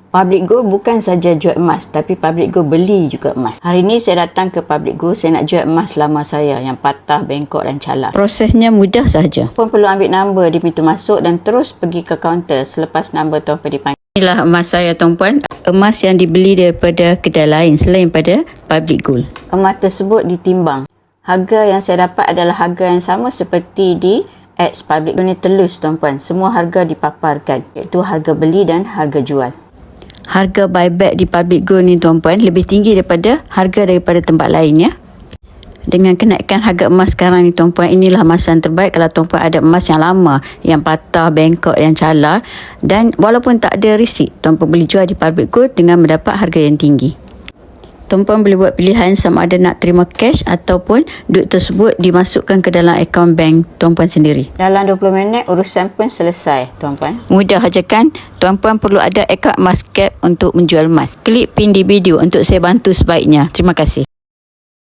Public Gold bukan saja jual emas, tapi Public Gold beli juga emas. Hari ini saya datang ke Public Gold, saya nak jual emas lama saya yang patah, bengkok dan calar. Prosesnya mudah sahaja. Tuan perlu ambil nombor di pintu masuk dan terus pergi ke kaunter selepas nombor tuan dipanggil. Inilah emas saya tuan-puan. Emas yang dibeli daripada kedai lain selain pada Public Gold. Emas tersebut ditimbang. Harga yang saya dapat adalah harga yang sama seperti di X Public Gold ni telus tuan-puan. Semua harga dipaparkan, iaitu harga beli dan harga jual. Harga buyback di Public Gold ni tuan-puan lebih tinggi daripada harga daripada tempat lain ya. Dengan kenaikan harga emas sekarang ni tuan-puan, inilah masa yang terbaik kalau tuan-puan ada emas yang lama, yang patah, bengkok, yang calar, dan walaupun tak ada risik, tuan-puan boleh jual di Public Gold dengan mendapat harga yang tinggi. Tuan-puan boleh buat pilihan sama ada nak terima cash ataupun duit tersebut dimasukkan ke dalam akaun bank tuan-puan sendiri. Dalam 20 minit urusan pun selesai tuan-puan. Mudah aja kan? Tuan-puan perlu ada akaun emas cap untuk menjual emas. Klik pin di video untuk saya bantu sebaiknya. Terima kasih.